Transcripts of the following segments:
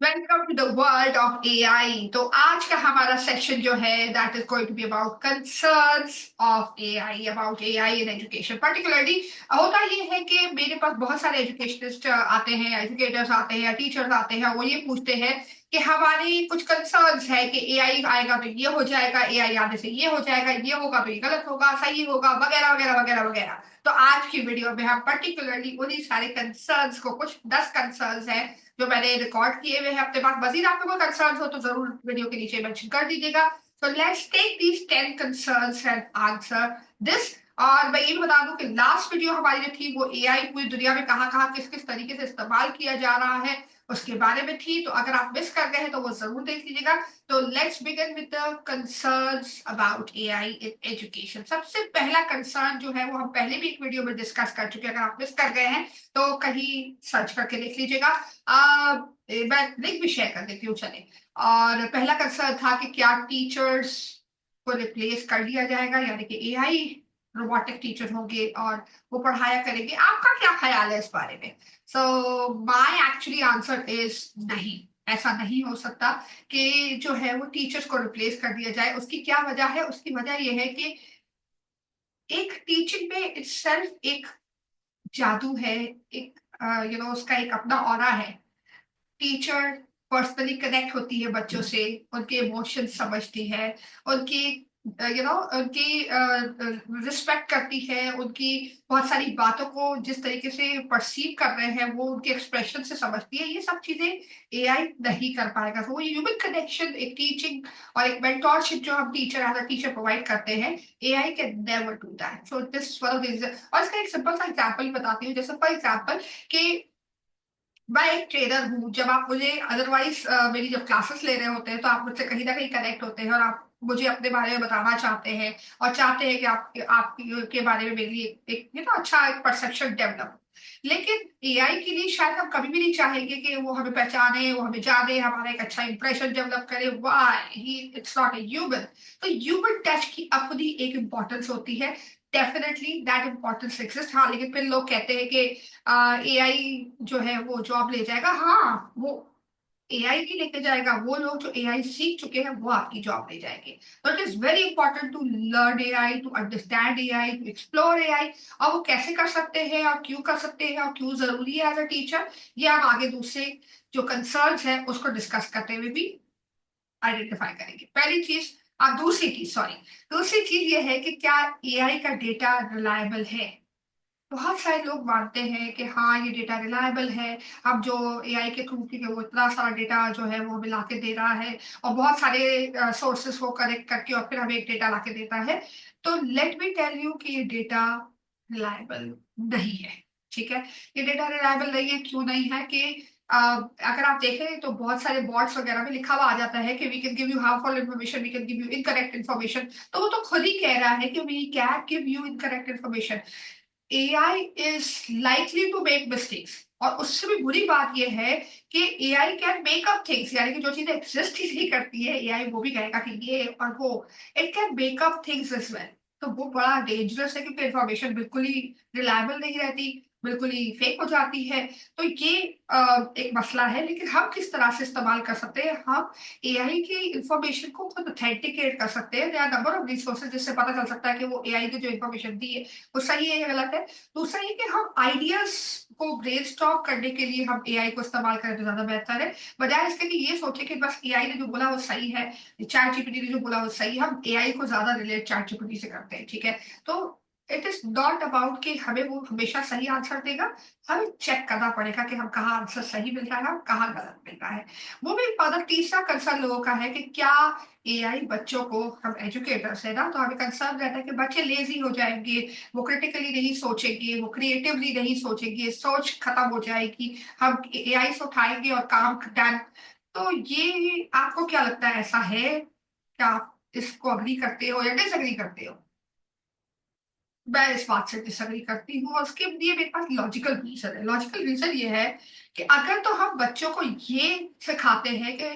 Welcome to the world of AI. तो आज का हमारा सेक्शन जो है that is going to be about concerns of AI, about AI in education. Particularly होता ये है कि मेरे पास बहुत सारे एजुकेशनिस्ट आते हैं, एजुकेटर्स आते हैं या टीचर्स आते हैं। वो ये पूछते हैं कि हमारी कुछ कंसर्न्स है कि एआई आएगा तो ये हो जाएगा, एआई आने से ये हो जाएगा, ये होगा तो ये गलत होगा, सही होगा, वगैरह वगैरह वगैरह वगैरह। तो आज की वीडियो में हम पर्टिकुलरली उन्हीं सारे कंसर्न्स को, कुछ 10 कंसर्न्स है जो मैंने रिकॉर्ड किए हुए हैं अपने पास। मजीद आपको कोई कंसर्न हो तो जरूर वीडियो के नीचे मेंशन कर दीजिएगा। So let's take these 10 concerns and answer this. और मैं ये भी बता दूं कि लास्ट वीडियो हमारी जो थी वो एआई पूरी दुनिया में कहाँ कहाँ किस किस तरीके से इस्तेमाल किया जा रहा है उसके बारे में थी। तो अगर आप मिस कर गए हैं तो वो जरूर देख लीजिएगा। तो let's begin with the concerns about AI in education. सबसे पहला कंसर्न जो है वो हम पहले भी एक वीडियो में डिस्कस कर चुके हैं, अगर आप मिस कर गए हैं तो कहीं सर्च करके देख लीजिएगा। मैं लिंक भी शेयर कर देती हूँ, चले। और पहला कंसर्न था कि क्या टीचर्स को रिप्लेस कर लिया जाएगा, यानी कि एआई रोबोटिक टीचर होंगे और वो पढ़ाया करेंगे। आपका क्या ख्याल है इस बारे में? So my actually answer is नहीं। ऐसा नहीं हो सकता कि जो है वो टीचर्स को रिप्लेस कर दिया जाए। उसकी क्या वजह है? उसकी वजह यह है कि एक टीचिंग में इटसेल्फ एक जादू है, एक उसका एक अपना ऑरा है। टीचर पर्सनली कनेक्ट होती है बच्चों से, उनके इमोशन समझती है, उनकी उनकी रिस्पेक्ट करती है, उनकी बहुत सारी बातों को जिस तरीके से परसीव कर रहे हैं वो उनके एक्सप्रेशन से समझती है। ये सब चीजें एआई नहीं कर पाएगा। तो वो ह्यूमन कनेक्शन, एक टीचिंग और एक मेंटोरशिप जो हम teacher as a teacher provide करते हैं, AI can never do that. So this one of the. और इसका एक सिंपल सा एग्जांपल बताती हूँ। जैसे फॉर एग्जांपल कि मैं एक ट्रेनर हूँ। जब आप मुझे अदरवाइज मेरी जब क्लासेस ले रहे होते हैं तो आप मुझसे कहीं ना कहीं कनेक्ट होते हैं और आप मुझे अपने बारे में बताना चाहते हैं और चाहते हैं कि आप के बारे में मेरी एक अच्छा एक परसेप्शन डेवलप। लेकिन एआई के लिए शायद हम कभी भी नहीं चाहेंगे कि वो हमें पहचाने, वो हमें जाने, हमारा एक अच्छा इंप्रेशन डेवलप करे। Why he it's not a human. तो ह्यूमन टच की अपनी एक इम्पोर्टेंस होती है। Definitely that importance exist. हाँ, लेकिन फिर लोग कहते हैं कि एआई जो है वो जॉब ले जाएगा। हाँ, वो एआई नहीं लेके जाएगा। वो लोग जो एआई सीख चुके हैं वो आपकी जॉब ले जाएंगे। तो it is very important to learn AI, to understand AI, to explore AI. और वो कैसे कर सकते हैं और क्यों कर सकते हैं और क्यों जरूरी है एज अ टीचर, ये हम आगे दूसरे जो कंसर्न्स है उसको डिस्कस करते हुए भी आइडेंटिफाई करेंगे। पहली चीज, दूसरी चीज, सॉरी, दूसरी चीज ये है कि क्या एआई का डेटा रिलायबल है। बहुत सारे लोग मानते हैं कि हाँ ये डेटा रिलायबल है। अब जो एआई के थ्रू, क्योंकि वो इतना सारा डेटा जो है वो हमें लाके दे रहा है और बहुत सारे सोर्सेस को कलेक्ट करके और फिर हमें एक डेटा लाके देता है। तो लेट मी टेल यू कि ये डेटा रिलायबल नहीं है। ठीक है, ये डेटा रिलायबल नहीं है। क्यों नहीं है? कि अगर आप देखें तो बहुत सारे बॉट्स वगैरह में लिखा हुआ आ जाता है कि we can give you harmful information, we can give you incorrect information. तो वो तो खुद ही कह रहा है कि we can give you incorrect information. AI is likely to make mistakes. और उससे भी बुरी बात यह है कि AI can make up things, यानी कि जो चीजें एग्जिस्ट ही नहीं करती है एआई वो भी कहेगा कि ये और वो। It can make up things as well. तो वो बड़ा डेंजरस है क्योंकि इंफॉर्मेशन बिल्कुल ही रिलायबल नहीं रहती, बिल्कुल ही फेक हो जाती है। तो ये एक मसला है। लेकिन हम किस तरह से इस्तेमाल कर सकते हैं? हम एआई की इंफॉर्मेशन को खुद ऑथेंटिकेट कर सकते हैं। There are number of resources जिससे पता चल सकता है कि वो एआई की जो इंफॉर्मेशन दी है वो सही है या गलत है। दूसरा ये कि हम आइडियाज को ब्रेनस्टॉर्म करने के लिए हम एआई को इस्तेमाल करें तो ज्यादा बेहतर है, बजाय इसके कि ये सोचे कि बस एआई ने जो बोला वो सही है, चैट जीपीटी ने जो बोला वो सही है। हम एआई को ज्यादा रिलेट चैट जीपीटी से करते हैं। ठीक है, तो इट इज नॉट अबाउट कि हमें वो हमेशा सही आंसर देगा। हमें चेक करना पड़ेगा कि हम कहाँ आंसर सही मिल रहा है और कहाँ गलत मिल रहा है। वो भी अदर तीसरा कंसर्न लोगों का है कि क्या एआई बच्चों को, हम एजुकेटर्स है ना, तो हमें कंसर्न रहता है कि बच्चे लेजी हो जाएंगे, वो क्रिटिकली नहीं सोचेंगे, वो क्रिएटिवली नहीं सोचेंगे, सोच खत्म हो जाएगी, हम एआई से उठाएंगे और काम डन। तो ये आपको क्या लगता है, ऐसा है? क्या आप इसको अग्री करते हो या डिसएग्री करते हो? मैं इस बात से डिसएग्री करती हूँ और उसके लिए मेरे पास लॉजिकल रीजन है। लॉजिकल रीजन ये है कि अगर तो हम बच्चों को ये सिखाते हैं कि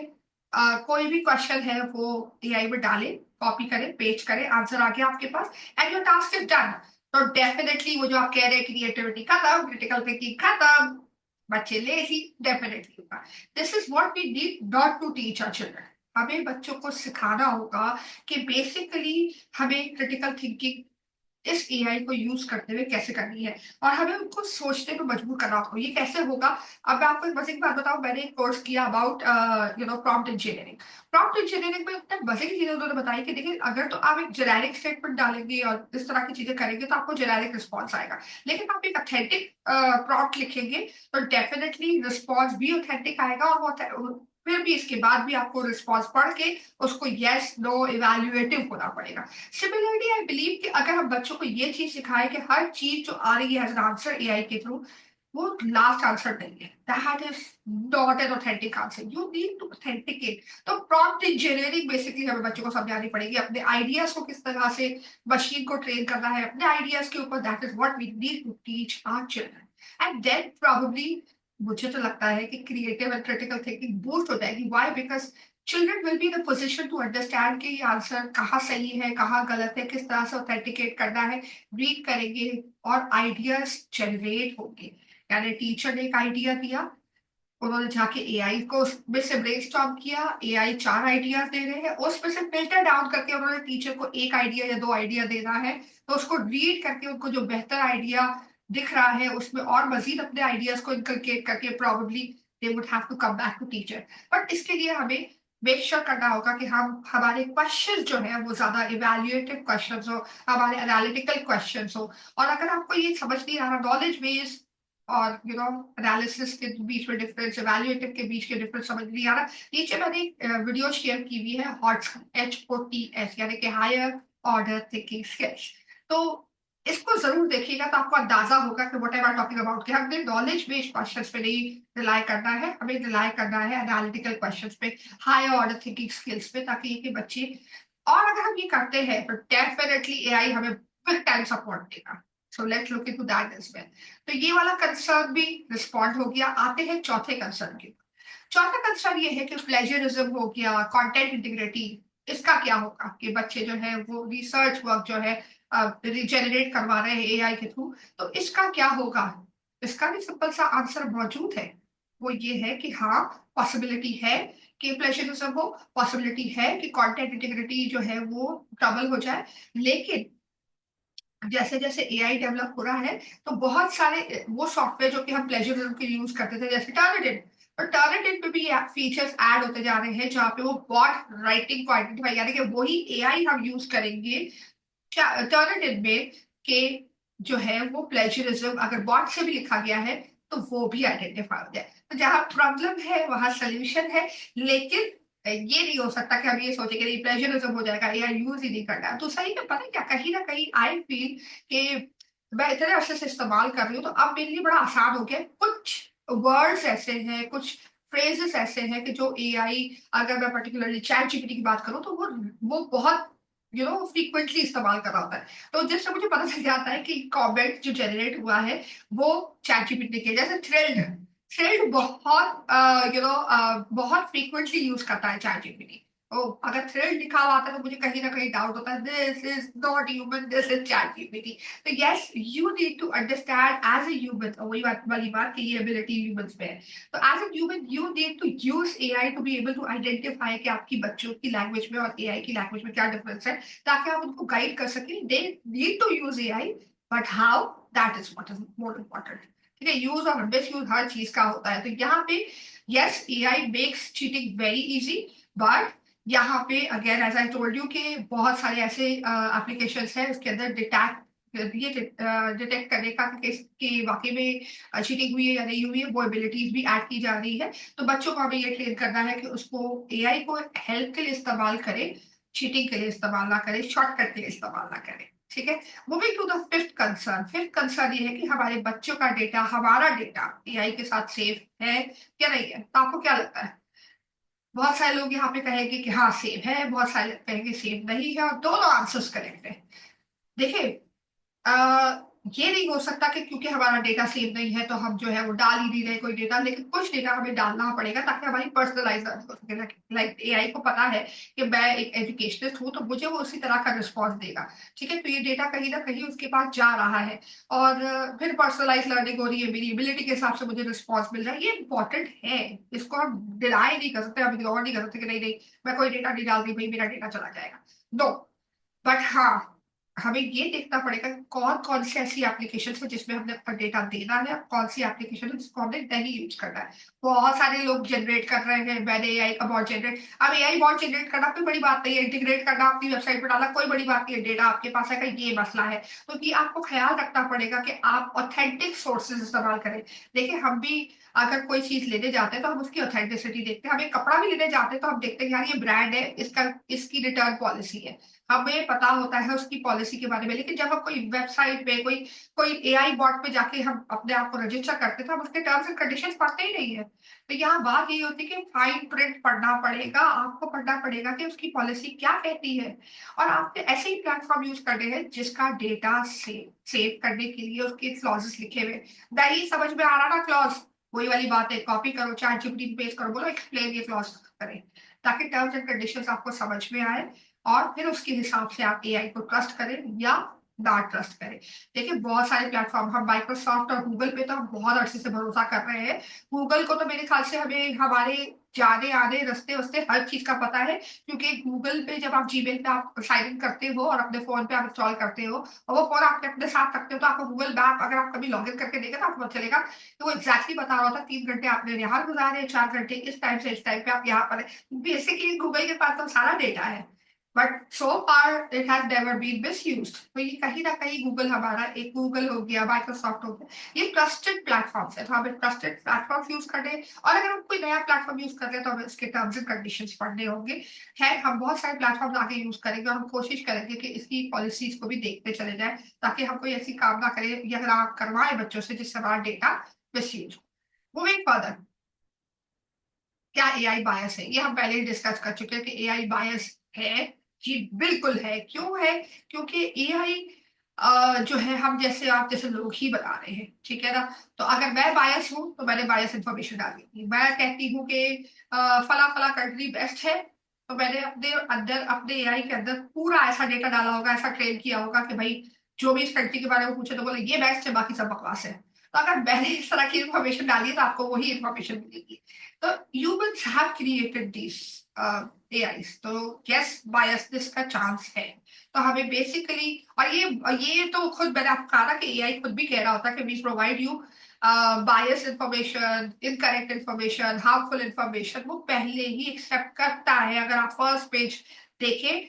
कोई भी क्वेश्चन है वो एआई में डाले, कॉपी करे, पेस्ट करे, आंसर आ गया आपके पास and your task is done. तो डेफिनेटली वो जो आप कह रहे हैं क्रिएटिविटी खत्म, क्रिटिकल थिंकिंग खत्म, बच्चे लेजी डेफिनेटली होगा। This is what we need not to teach our children. हमें बच्चों को सिखाना होगा कि बेसिकली हमें क्रिटिकल थिंकिंग इस एआई को यूज करते हुए कैसे करनी है, और हमें उनको सोचने पे मजबूर करना होगा। ये कैसे होगा? अब मैं आपको एक मजे की बात बताऊं, मैंने एक कोर्स किया about prompt engineering. Prompt engineering में इतने मजे की चीजें उन्होंने बताई कि देखिए, अगर तो आप एक जेनेरिक स्टेटमेंट डालेंगे और इस तरह की चीजें करेंगे तो आपको जेनेरिक रिस्पॉन्स आएगा। लेकिन आप एक ऑथेंटिक प्रॉम्प्ट लिखेंगे तो डेफिनेटली रिस्पॉन्स भी ऑथेंटिक आएगा, और वो फिर भी इसके बाद भी आपको रिस्पॉन्स पढ़ के उसको यस नो इवेल्युएटिव होना पड़ेगा। सिमिलरली आई बिलीव कि अगर हम बच्चों को ये चीज सिखाएं कि हर चीज जो आ रही है एज एन आंसर एआई के थ्रू, वो लास्ट आंसर नहीं है, that is not an authentic answer, you need to authenticate. तो प्रॉम्प्ट इंजीनियरिंग बेसिकली हमें बच्चों को समझानी पड़ेगी, अपने आइडियाज को किस तरह से मशीन को ट्रेन करना है अपने आइडियाज के ऊपर। That is what we need to teach our children, and then probably मुझे तो लगता है कि creative and critical thinking boost हो जाएगी। Why? Because children will be in position to understand कि ये आंसर कहाँ सही है कहाँ गलत है, किस तरह से ऑथेंटिकेट करना है। रीड करेंगे और आइडियाज जनरेट होंगे। यानी टीचर ने एक आइडिया दिया, उन्होंने जाके एआई को उसमें से ब्रेनस्टॉर्म किया, एआई 4 आइडियाज दे रहे हैं, उसमें से फिल्टर डाउन करके उन्होंने टीचर को एक आइडिया या 2 आइडिया देना है। तो उसको रीड करके उनको जो बेहतर आइडिया दिख रहा है उसमें और मजीद अपने आइडियाज को इनकलकेट करके probably they would have to come back to teacher. But इसके लिए हमें मेक श्योर करना होगा कि हम हमारे क्वेश्चन जो है वो ज्यादा इवेल्युएटिव क्वेश्चन हो, हमारे एनालिटिकल क्वेश्चन हो। और अगर आपको ये समझ नहीं आ रहा नॉलेज बेस्ड और एनालिसिस के बीच में डिफरेंस, इवैल्यूएटिव के बीच के डिफरेंस समझ नहीं आ रहा, नीचे मैंने एक वीडियो शेयर की हुई है, हॉट्स HOTS यानी कि हायर ऑर्डर थिंकिंग स्किल्स। तो इसको जरूर देखिएगा तो आपको अंदाजा होगा कि what am I talking about, कि हमें नॉलेज बेस्ड क्वेश्चंस पे नहीं रिलाई करना है, हमें रिलाई करना है एनालिटिकल क्वेश्चंस पे, हायर ऑर्डर थिंकिंग स्किल्स पे, ताकि ये कि बच्चे, और अगर हम ये करते हैं तो डेफिनेटली एआई हमें बिग टाइम सपोर्ट देगा। So let's look into that as well. तो ये वाला कंसर्न भी रिस्पॉन्ड हो गया। आते हैं चौथे कंसर्न के। चौथा कंसर्न ये है कि प्लेजरिज्म हो गया, कंटेंट इंटीग्रिटी, इसका क्या होगा कि बच्चे जो है वो रिसर्च वर्क जो है रिजेनरेट करवा रहे हैं एआई के थ्रू, तो इसका क्या होगा? इसका भी सिंपल सा आंसर मौजूद है। वो ये है कि हाँ, पॉसिबिलिटी है कि प्लेजरिज्म हो, पॉसिबिलिटी है कि कंटेंट इंटीग्रिटी जो है वो ट्रबल हो जाए। लेकिन जैसे जैसे एआई डेवलप हो रहा है तो बहुत सारे वो सॉफ्टवेयर जो कि हम प्लेजरिज्म के यूज करते थे जैसे टर्निटिन, और टर्निटिन पे भी फीचर्स ऐड होते जा रहे हैं जहाँ पे वो बॉट राइटिंग को आइडेंटिफाई, यानी कि वही एआई हम यूज करेंगे टर्निटिन में के जो है वो प्लेजरिज्म अगर बॉट से भी लिखा गया है तो वो भी आइडेंटिफाई हो जाए। तो जहां प्रॉब्लम है वहां सोल्यूशन है। लेकिन ये नहीं हो सकता कि हम ये सोचे कि प्लेजरिज्म हो जाएगा या यूज ही नहीं करना है। तो सही में पता है क्या, कहीं ना कहीं आई फील कि मैं इतने अरसे से इस्तेमाल कर रही हूँ तो अब मेरे लिए बड़ा आसान हो गया है। कुछ वर्ड्स ऐसे हैं, कुछ फ्रेजेस ऐसे हैं कि जो एआई, अगर मैं पर्टिकुलरली चैट जीपीटी की बात करूँ तो वो बहुत फ्रीक्वेंटली इस्तेमाल कर रहा होता है। तो जिससे मुझे पता चल जाता है कि कमेंट जो जनरेट हुआ है वो चैट जीपीटी के, जैसे थ्रिल्ड, थ्रिल्ड बहुत बहुत फ्रीक्वेंटली यूज करता है चैट जीपीटी। ओ, अगर थ्रिल्ड लिखा हुआ आता है तो मुझे कहीं ना कहीं डाउट होता है, this is not human, this is Chat GPT. तो yes, you need to understand as a human, वही बात वाली बात कि ये एबिलिटी ह्यूमंस में है। तो as a human you need to use AI to be able to identify कि आपकी बच्चों की लैंग्वेज में और एआई की लैंग्वेज में क्या डिफरेंस है, ताकि आप उनको गाइड कर सकें। They need to use AI, but how, that is what is more important. ठीक है, यूज और मिस यूज हर चीज का होता है। तो यहाँ पे yes, AI makes cheating very easy, but यहाँ पे again as I told you कि बहुत सारे ऐसे एप्लीकेशंस हैं उसके अंदर डिटेक्ट, ये डिटेक्ट करने का कि वाकई में चीटिंग हुई है या नहीं हुई है, वो एबिलिटीज भी ऐड की जा रही है। तो बच्चों को हमें ये ट्रेन करना है कि उसको एआई को हेल्प के लिए इस्तेमाल करे, चीटिंग के लिए इस्तेमाल ना करे, शॉर्टकट के लिए इस्तेमाल ना करे। ठीक है, moving to the fifth concern. Fifth concern ये है कि हमारे बच्चों का डेटा, हमारा डेटा एआई के साथ सेफ है या नहीं है। तो आपको क्या लगता है? बहुत सारे लोग यहाँ पे कहेंगे कि हाँ सेफ है, बहुत सारे कहेंगे सेफ नहीं है, और दोनों आंसर्स करेक्ट है। देखिए, ये नहीं हो सकता कि क्योंकि हमारा डेटा सेव नहीं है तो हम जो है वो डाल ही नहीं रहे कोई डेटा, लेकिन कुछ डेटा हमें डालना पड़ेगा ताकि हमारी पर्सनलाइज हो सके। लाइक एआई को पता है कि मैं एक एजुकेशनिस्ट हूँ तो मुझे वो उसी तरह का रिस्पॉन्स देगा। ठीक है, तो ये डेटा कहीं ना कहीं उसके पास जा रहा है और फिर पर्सनलाइज लर्निंग हो रही है, मेरी एबिलिटी के हिसाब से मुझे रिस्पॉन्स मिल रहा है। ये इंपॉर्टेंट है, इसको हम डिनाई नहीं कर सकते, हम इग्नोर नहीं कर सकते कि नहीं नहीं मैं कोई डेटा नहीं डाल रही भाई मेरा डेटा चला जाएगा। नो, बट हाँ, हमें ये देखना पड़ेगा कौन कौन सी ऐसी एप्लीकेशन है जिसमें हमने अपना डेटा देना है और कौन सी एप्लीकेशन है जिसको हमने नहीं यूज करना है। बहुत सारे लोग जनरेट कर रहे हैं, मैंने एआई का बॉट जनरेट, अब एआई बॉट जनरेट करना कोई बड़ी बात नहीं है, इंटीग्रेट करना अपनी वेबसाइट पर डाला कोई बड़ी बात नहीं है, डेटा आपके पास है का ये मसला है। तो कि आपको ख्याल रखना पड़ेगा कि आप ऑथेंटिक सोर्सेज इस्तेमाल करें। देखिए हम भी अगर कोई चीज लेने जाते हैं तो हम उसकी ऑथेंटिसिटी देखते हैं, हमें कपड़ा भी लेने जाते हैं तो हम देखते हैं यार ये ब्रांड है, इसका इसकी रिटर्न पॉलिसी है, हमें पता होता है उसकी पॉलिसी के बारे में। लेकिन जब हम कोई वेबसाइट पे कोई कोई एआई बॉट पे जाके हम अपने आप को रजिस्टर करते हैं तो हम उसके टर्म्स एंड कंडीशंस पढ़ते ही नहीं है। तो यहाँ बात ये होती है कि फाइन प्रिंट पढ़ना पड़ेगा, आपको पढ़ना पड़ेगा कि उसकी पॉलिसी क्या कहती है। और आपने ऐसे ही प्लेटफॉर्म यूज करने हैं जिसका डेटा सेव करने के लिए उसके क्लॉजेस लिखे हुए, नहीं समझ में आ रहा ना क्लॉज, वही वाली बात है, कॉपी करो चाहे जीपीटी में पेस्ट करो, बोलो एक्सप्लेन ये क्लॉज करें, ताकि टर्म्स एंड कंडीशंस आपको समझ में आए और फिर उसके हिसाब से आप एआई को ट्रस्ट करें या ना ट्रस्ट करें। देखिए बहुत सारे प्लेटफॉर्म, हम माइक्रोसॉफ्ट और गूगल पे तो हम बहुत अरसे से भरोसा कर रहे हैं। गूगल को तो मेरे ख्याल से हमें हमारे जाने आने रास्ते वस्ते हर चीज का पता है, क्योंकि गूगल पे जब आप जीमेल पे आप साइन इन करते हो और अपने फोन पे आप इंस्टॉल करते हो और वो फोन आप अपने साथ रखते हो तो आपको गूगल मैप अगर आप कभी लॉग इन करके देखें तो आपको पता चलेगा कि वो एग्जैक्टली बता रहा होता 3 घंटे आपने यहाँ गुजारे, 4 घंटे इस टाइम से इस टाइम पे आप यहाँ पर। बेसिकली गूगल के पास तो सारा डेटा है, but so far it has never been misused. तो ये कहीं ना कहीं गूगल हमारा, एक गूगल हो गया माइक्रोसॉफ्ट हो गया, ये ट्रस्टेड प्लेटफॉर्म है, तो हमें ट्रस्टेड प्लेटफॉर्म यूज करने, और अगर हम कोई नया प्लेटफॉर्म यूज कर रहे हैं तो हमें उसके टर्म्स एंड कंडीशंस पढ़ने होंगे। है हम बहुत सारे प्लेटफॉर्म आगे यूज करेंगे और हम कोशिश करेंगे कि इसकी पॉलिसीज को भी देखते चले जाए ताकि हम कोई ऐसी काम ना करें या अगर आप करवाएं बच्चों से जिससे हमारा डेटा मिसयूज हो। मूविंग फर्दर, क्या एआई बायस है? ये हम पहले ही डिस्कस कर चुके हैं कि एआई बायस है। जी बिल्कुल है। क्यों है? क्योंकि एआई जो है, हम जैसे आप जैसे लोग ही बता रहे हैं, ठीक है ना। तो अगर मैं बायस हूं तो मैंने बायस इंफॉर्मेशन डाली थी, मैं कहती हूँ कि फला फला कंट्री बेस्ट है, तो मैंने अपने अंदर अपने एआई के अंदर पूरा ऐसा डेटा डाला होगा, ऐसा ट्रेन किया होगा कि भाई जो भी इस कंट्री के बारे में पूछे तो बोले ये बेस्ट है, बाकी सब बकवास है। तो अगर मैंने इस तरह की इन्फॉर्मेशन डाली है तो आपको वही इन्फॉर्मेशन मिलेगी। तो humans have created these AIs, तो yes biasness का चांस है। तो हमें बेसिकली, और ये तो खुद मैंने आपको कहा ना कि एआई खुद भी कह रहा होता है कि we provide you bias information, incorrect information, harmful information, वो पहले ही एक्सेप्ट करता है। अगर आप फर्स्ट पेज देखें,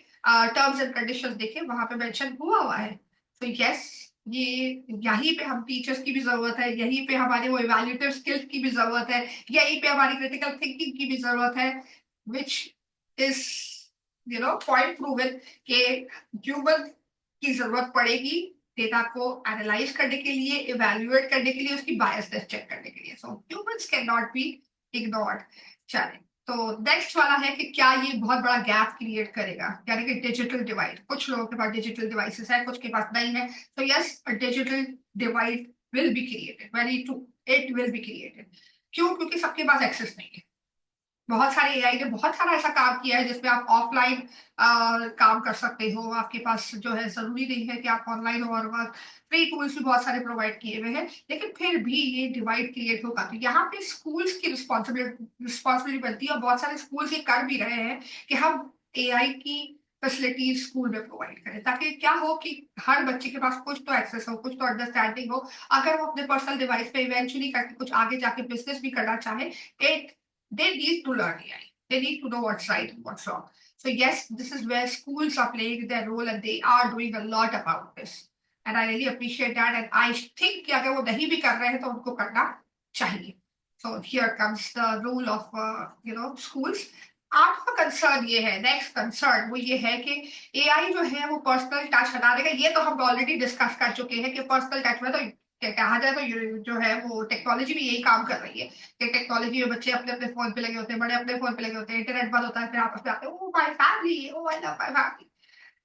टर्म्स एंड कंडीशंस देखें, वहां पे मेंशन हुआ है। तो यस, ये यहीं पे हम टीचर्स की भी जरूरत है, यहीं पे हमारे वो इवैल्यूएटिव स्किल्स की भी जरूरत है, यहीं पे हमारी क्रिटिकल थिंकिंग की भी जरूरत है, विच इज पॉइंट प्रूवन के ह्यूमन की जरूरत पड़ेगी डेटा को एनालाइज करने के लिए, इवैल्यूएट करने के लिए, उसकी बायसनेस चेक करने के लिए। So humans can not be ignored. चलें, तो नेक्स्ट वाला है कि क्या ये बहुत बड़ा गैप क्रिएट करेगा, यानी कि डिजिटल डिवाइड। कुछ लोगों के पास डिजिटल डिवाइसेस है, कुछ के पास नहीं है। तो yes, a digital divide will be created, very true, it will be created. क्यों? क्योंकि सबके पास एक्सेस नहीं है। बहुत सारे एआई ने बहुत सारा ऐसा काम किया है जिसमें आप ऑफलाइन काम कर सकते हो, आपके पास जो है जरूरी नहीं है कि आप ऑनलाइन हो, और वर्क फ्री टूल्स भी बहुत सारे प्रोवाइड किए हुए हैं। लेकिन फिर भी ये डिवाइड क्रिएट होगा, तो यहाँ पे स्कूल्स की रिस्पॉन्सिबिलिटी बनती है, और बहुत सारे स्कूल्स ये कर भी रहे हैं कि हम एआई की फैसिलिटीज स्कूल में प्रोवाइड करें, ताकि क्या हो कि हर बच्चे के पास कुछ तो एक्सेस हो, कुछ तो अंडरस्टैंडिंग हो। अगर वो अपने पर्सनल डिवाइस पे इवेंचुअली करके कुछ आगे जाके बिजनेस भी करना चाहे, एक they need to learn AI. They need to know what's right and what's wrong. So yes, this is where schools are playing their role and they are doing a lot about this. And I really appreciate that. And I think कि अगर वो नहीं भी कर रहे हैं तो उनको करना चाहिए. So here comes the role of schools. आपका कंसर्न ये है, नेक्स्ट कंसर्न वो ये है कि एआई जो है वो पर्सनल टच हटा देगा। ये तो हम ऑलरेडी डिस्कस कर चुके हैं कि पर्सनल टच में तो कहा जाए तो जो है वो टेक्नोलॉजी भी यही काम कर रही है कि टेक्नोलॉजी में बच्चे अपने अपने फोन पे लगे होते हैं, बड़े अपने फोन पे लगे होते हैं, इंटरनेट बंद होता है फिर आपस में आते हैं, oh my family, oh I love my family.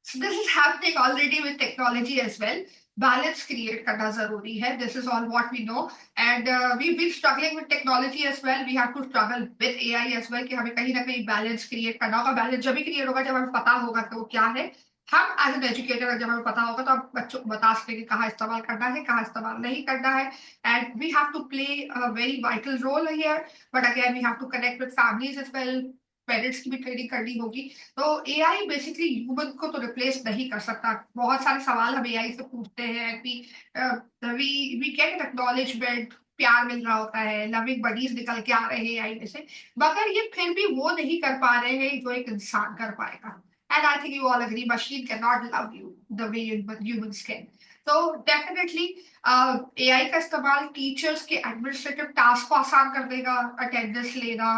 So this is happening already with technology as well. Balance create करना जरूरी है. This is all what we know, and we've been struggling with technology as well. We have to struggle with AI as well कि हमें कहीं ना कहीं balance create करना होगा. Balance जब भी create होगा जब हमें पता होगा कि वो क्या है. हम एज एन एजुकेटर जब हमें पता होगा तो हम बच्चों को बता सकते हैं कि कहाँ इस्तेमाल करना है, कहाँ इस्तेमाल नहीं करना है. And we have to play a very vital role here. But again we have to connect with families as well. Parents की भी ट्रेनिंग करनी होगी. तो एआई बेसिकली ह्यूमन को तो रिप्लेस नहीं कर सकता. बहुत सारे सवाल हम एआई से पूछते हैं कि वी वी गेट एक्नॉलेजमेंट, प्यार मिल रहा होता है, लविंग बडीज निकल के आ रहे हैं एआई में से, मगर ये फिर भी वो नहीं कर पा रहे हैं जो एक इंसान कर पाएगा. And I think you all agree machine can not love you the way humans can. तो डेफिनेटली एआई का इस्तेमाल टीचर्स के एडमिनिस्ट्रेटिव टास्क को आसान कर देगा. अटेंडेंस लेना,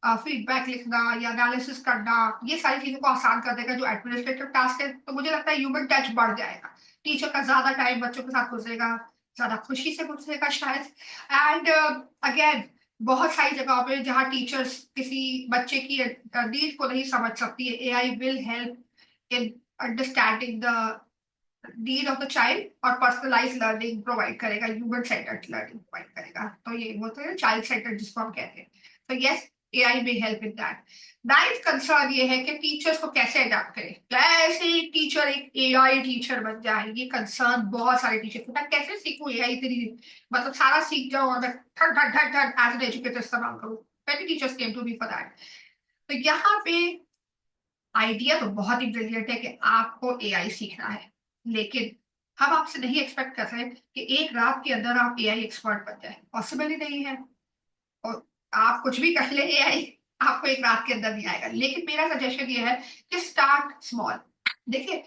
फीडबैक लिखना या एनालिसिस करना, ये सारी चीजों को आसान कर देगा जो एडमिनिस्ट्रेटिव टास्क है. तो मुझे लगता है ह्यूमन टच बढ़ जाएगा. टीचर का ज्यादा टाइम बच्चों के साथ गुजरेगा, ज्यादा खुशी से गुजरेगा शायद. एंड अगेन बहुत सारी जगहों पे जहाँ टीचर्स किसी बच्चे की नीड को नहीं समझ सकती है, AI will help in understanding the need of the child और पर्सनलाइज लर्निंग प्रोवाइड करेगा, ह्यूमन सेंटर्ड लर्निंग प्रोवाइड करेगा. तो ये बोलते हैं चाइल्ड सेंटर्ड जिसको हम कहते हैं. तो यस, एआई में help in that. Ninth concern ये है कि टीचर्स को कैसे अडेप्ट करें. कैसे टीचर एक एआई टीचर बन जाए, ये कंसर्न बहुत सारे टीचर को. मैं कैसे सीखूं एआई इतनी, मतलब सारा सीख जाऊं और मैं ठट ठट ठट ठट एज एन एजुकेटर इस्तेमाल करूं. Many teachers came to me for that. तो यहाँ पे आइडिया तो बहुत ही ब्रिलियंट है कि आपको एआई सीखना है, लेकिन हम आपसे नहीं एक्सपेक्ट कर रहे कि एक रात के अंदर आप एआई एक्सपर्ट बन जाए. पॉसिबल ही नहीं है. और आप कुछ भी कर ले एआई आपको एक रात के अंदर नहीं आएगा. लेकिन मेरा सजेशन ये है कि स्टार्ट स्मॉल. देखिए,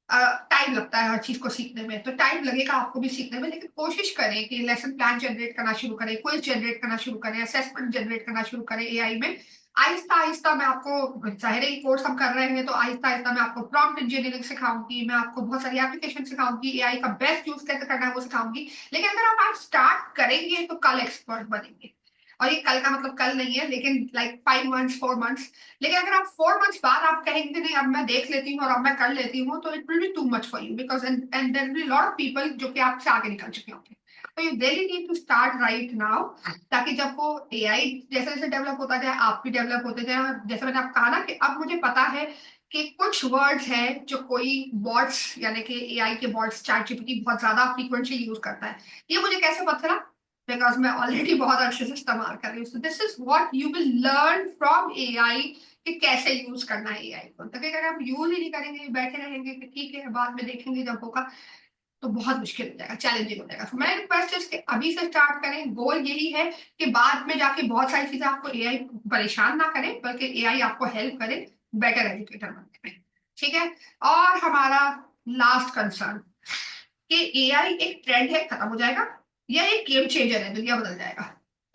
टाइम लगता है हर चीज को सीखने में, तो टाइम लगेगा आपको भी सीखने में, लेकिन कोशिश करें कि लेसन प्लान जनरेट करना शुरू करें, क्विज जनरेट करना शुरू करें, असेसमेंट जनरेट करना शुरू करें एआई में. आहिस्ता आहिस्ता मैं आपको, जाहिर है कोर्स हम कर रहे हैं तो आहिस्ता आहिस्ता मैं आपको प्रॉम्प्ट इंजीनियरिंग सिखाऊंगी, मैं आपको बहुत सारी एप्लीकेशन सिखाऊंगी, एआई का बेस्ट यूज कैसे करना है वो सिखाऊंगी. लेकिन अगर आप आज स्टार्ट करेंगे तो कल एक्सपर्ट बनेंगे. और ये कल का मतलब कल नहीं है, लेकिन लाइक 5 मंथ्स 4 मंथ्स. लेकिन अगर आप 4 मंथ्स बाद आप कहेंगे नहीं अब मैं देख लेती हूँ और अब मैं कर लेती हूँ, तो it will be too much for you, because and there will be lot of people जो कि आपसे आगे निकल चुके होंगे. तो you really need to start right now, ताकि जब वो एआई जैसे जैसे डेवलप होता जाए आप भी डेवलप होते जाए. और जैसे मैंने आपको कहा ना कि अब मुझे पता है कि कुछ वर्ड्स हैं जो कोई बॉट्स यानी कि एआई के बॉट्स चैट जीपीटी बहुत ज्यादा फ्रीक्वेंटली यूज करता है. ये मुझे कैसे पता चला? बिकॉज मैं ऑलरेडी बहुत अच्छे से इस्तेमाल कर रही हूँ. This is what you will learn from AI कि कैसे यूज करना है एआई को. तो अगर आप यूज ही नहीं करेंगे, बैठे रहेंगे कि ठीक है बाद में देखेंगे जब होगा, तो बहुत मुश्किल हो जाएगा, चैलेंजिंग हो जाएगा. तो मैं रिक्वेस्ट है कि अभी से स्टार्ट करें. गोल यही है कि बाद में जाके बहुत सारी चीजें आपको एआई परेशान ना करें, बल्कि एआई आपको हेल्प करे बेटर एजुकेटर बनने में. ठीक है. और हमारा लास्ट कंसर्न कि एआई एक ट्रेंड है, खत्म हो जाएगा, या एक गेम चेंजर है, दुनिया बदल जाएगा.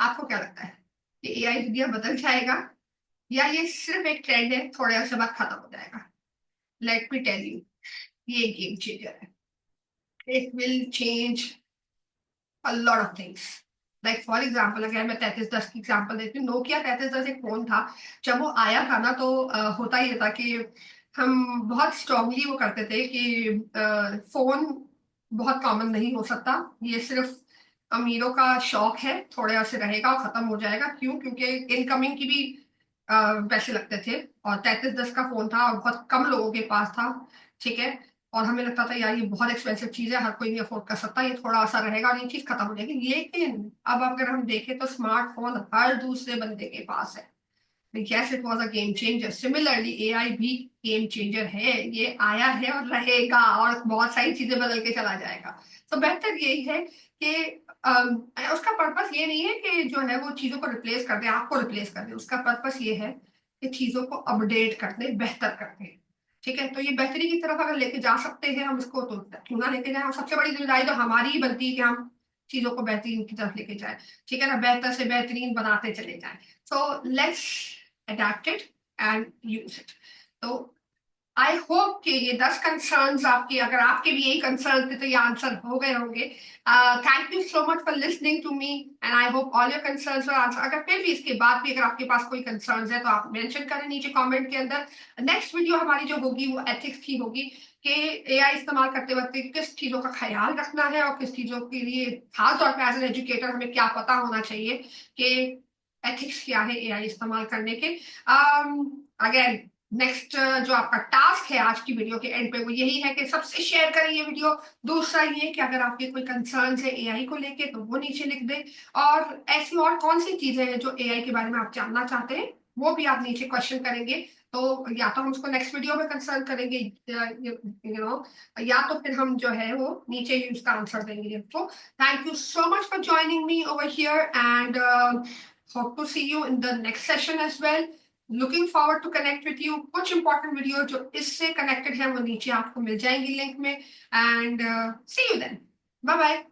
आपको क्या लगता है कि एआई दुनिया बदल जाएगा, या ये सिर्फ एक ट्रेंड है, थोड़े अर्से बाद खत्म हो जाएगा? लेट मी टेल यू, ये गेम चेंजर है. It will change a lot of things. Like for example अगर मैं 3310 की एग्जाम्पल देती हूँ, नोकिया 3310 एक फोन था. जब वो आया था ना तो होता ये था कि हम बहुत स्ट्रांगली वो करते थे कि फोन बहुत कॉमन नहीं हो सकता, ये सिर्फ अमीरों का शौक है, थोड़े अर्से रहेगा और खत्म हो जाएगा. क्यों? क्योंकि इनकमिंग की भी पैसे लगते थे, और 3310 का फोन था और बहुत कम लोगों के पास था. ठीक है. और हमें लगता था यार ये बहुत एक्सपेंसिव चीज है, हर कोई नहीं अफोर्ड कर सकता, ये थोड़ा सा रहेगा और ये चीज खत्म हो जाएगी. लेकिन अब अगर हम देखें तो स्मार्टफोन हर दूसरे बंदे के पास है. Yes, it was a game changer. Similarly AI भी गेम चेंजर है. ये आया है और रहेगा, और बहुत सारी चीजें बदल के चला जाएगा. तो बेहतर यही है कि उसका पर्पस ये नहीं है कि जो है वो चीजों को रिप्लेस कर दे, आपको रिप्लेस कर दे. उसका पर्पस ये है कि चीजों को अपडेट कर दे, बेहतर कर दे. ठीक है. तो ये बेहतरी की तरफ अगर लेके जा सकते हैं हम इसको, तो क्यों ना लेके जाए. और सबसे बड़ी जिम्मेदारी तो हमारी ही बनती है कि हम चीजों को बेहतरीन की तरफ लेके जाए. ठीक है ना, बेहतर से बेहतरीन बनाते चले जाए. So let's adapt it and use it. तो आई होप कि ये 10 कंसर्न्स आपके, अगर आपके भी यही कंसर्न थे तो ये आंसर हो गए होंगे। Thank you so much for listening to me and I hope all your concerns are answer. अगर फिर भी इसके बाद भी अगर आपके पास कोई कंसर्न्स है तो आप मेंशन करें नीचे कमेंट के अंदर। नेक्स्ट वीडियो हमारी जो होगी वो एथिक्स की होगी कि एआई इस्तेमाल करते वक्त किस चीजों का ख्याल रखना है और किस चीजों के लिए खास तौर पर एज एन एजुकेटर हमें क्या पता होना चाहिए कि एथिक्स क्या है एआई इस्तेमाल करने के। अगेन नेक्स्ट जो आपका टास्क है आज की वीडियो के एंड पे वो यही है कि सबसे शेयर करें ये वीडियो। दूसरा ये कि अगर आपके कोई कंसर्न्स है एआई को लेके तो वो नीचे लिख दें, और ऐसी और कौन सी चीजें हैं जो एआई के बारे में आप जानना चाहते हैं वो भी आप नीचे क्वेश्चन करेंगे। तो या तो हम उसको नेक्स्ट वीडियो में कंसर्न करेंगे, यू नो, या तो फिर हम जो है वो नीचे ही उसका आंसर देंगे। तो thank you so much for joining me over here and hope to see you in the next session as well. Looking forward to connect with you. कुछ इंपॉर्टेंट वीडियो जो इससे कनेक्टेड है वो नीचे आपको मिल जाएंगी लिंक में। And see you then. Bye bye.